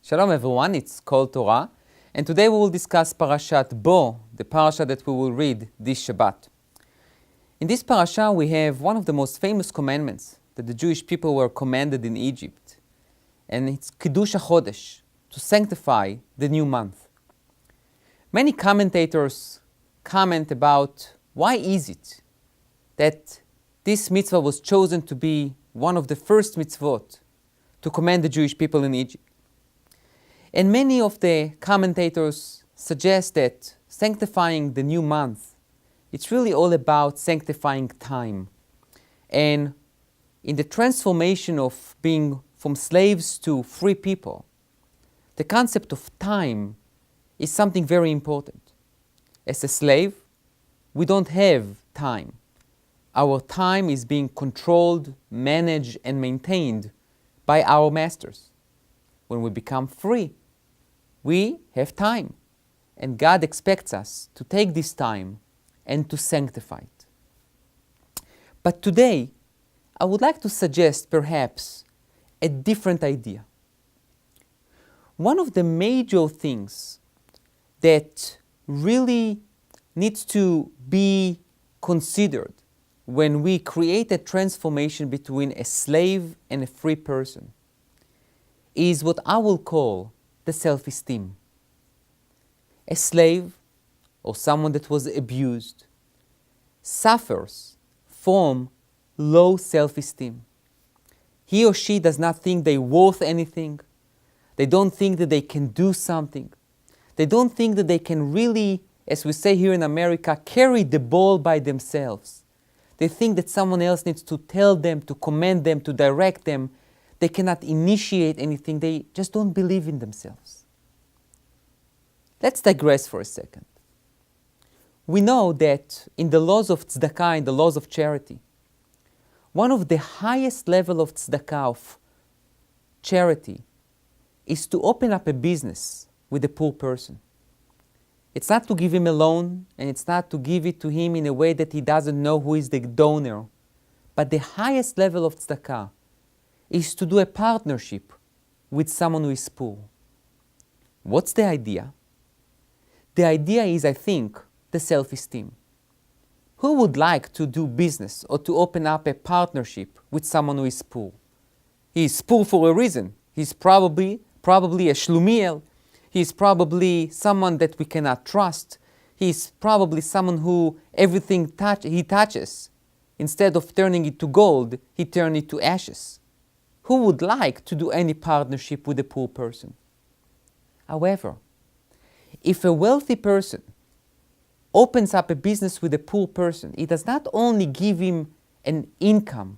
Shalom everyone, it's called Torah, and today we will discuss Parashat Bo, the parasha that we will read this Shabbat. In this parasha we have one of the most famous commandments that the Jewish people were commanded in Egypt, and it's Kiddush HaChodesh, to sanctify the new month. Many commentators comment about why is it that this mitzvah was chosen to be one of the first mitzvot to command the Jewish people in Egypt. And many of the commentators suggest that sanctifying the new month, it's really all about sanctifying time. And in the transformation of being from slaves to free people, the concept of time is something very important. As a slave, we don't have time. Our time is being controlled, managed, and maintained by our masters. When we become free, we have time, and God expects us to take this time and to sanctify it. But today, I would like to suggest perhaps a different idea. One of the major things that really needs to be considered when we create a transformation between a slave and a free person is what I will call the self-esteem. A slave, or someone that was abused, suffers from low self-esteem. He or she does not think they're worth anything. They don't think that they can do something. They don't think that they can really, as we say here in America, carry the ball by themselves. They think that someone else needs to tell them, to command them, to direct them. They cannot initiate anything. They just don't believe in themselves. Let's digress for a second. We know that in the laws of tzedakah, in the laws of charity, one of the highest level of tzedakah, of charity, is to open up a business with a poor person. It's not to give him a loan, and it's not to give it to him in a way that he doesn't know who is the donor. But the highest level of tzedakah is to do a partnership with someone who is poor. What's the idea? The idea is, I think, the self-esteem. Who would like to do business or to open up a partnership with someone who is poor? He is poor for a reason. He's probably a shlumiel. He's probably someone that we cannot trust. He's probably someone who everything he touches, instead of turning it to gold, he turns it to ashes. Who would like to do any partnership with a poor person? However, if a wealthy person opens up a business with a poor person, it does not only give him an income,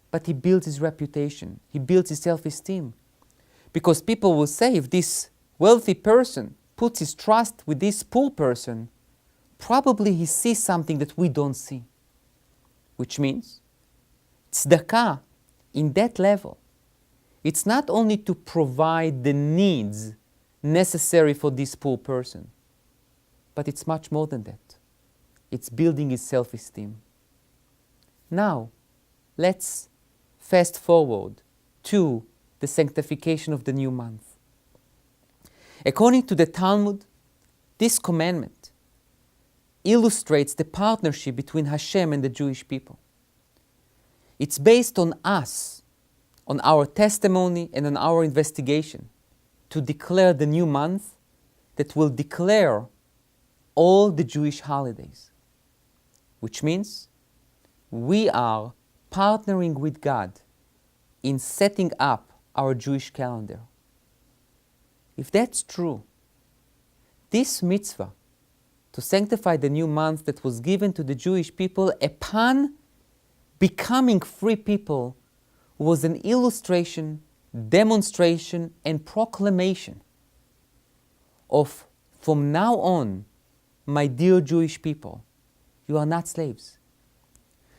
but he builds his reputation, he builds his self-esteem. Because people will say, if this wealthy person puts his trust with this poor person, probably he sees something that we don't see. Which means, tzedakah, in that level, it's not only to provide the needs necessary for this poor person, but it's much more than that. It's building his self-esteem. Now, let's fast forward to the sanctification of the new month. According to the Talmud, this commandment illustrates the partnership between Hashem and the Jewish people. It's based on us, on our testimony and on our investigation, to declare the new month that will declare all the Jewish holidays. Which means we are partnering with God in setting up our Jewish calendar. If that's true, this mitzvah to sanctify the new month that was given to the Jewish people upon becoming free people was an illustration, demonstration, and proclamation of, from now on, my dear Jewish people, you are not slaves.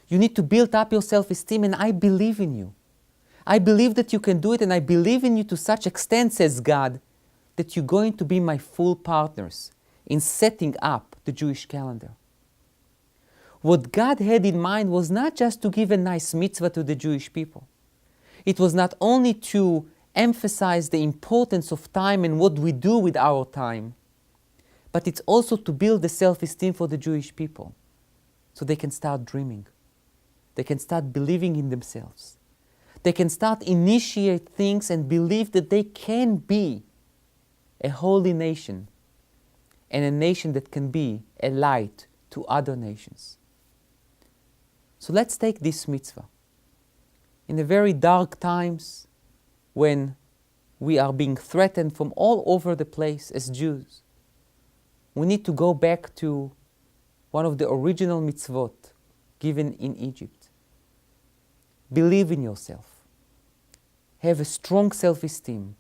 You need to build up your self-esteem, and I believe in you. I believe that you can do it, and I believe in you to such extent, says God, that you're going to be my full partners in setting up the Jewish calendar. What God had in mind was not just to give a nice mitzvah to the Jewish people. It was not only to emphasize the importance of time and what we do with our time, but it's also to build the self-esteem for the Jewish people so they can start dreaming. They can start believing in themselves. They can start initiate things and believe that they can be a holy nation and a nation that can be a light to other nations. So let's take this mitzvah. In the very dark times when we are being threatened from all over the place as Jews, we need to go back to one of the original mitzvot given in Egypt. Believe in yourself. Have a strong self-esteem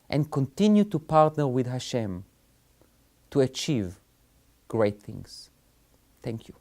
and continue to partner with Hashem to achieve great things. Thank you.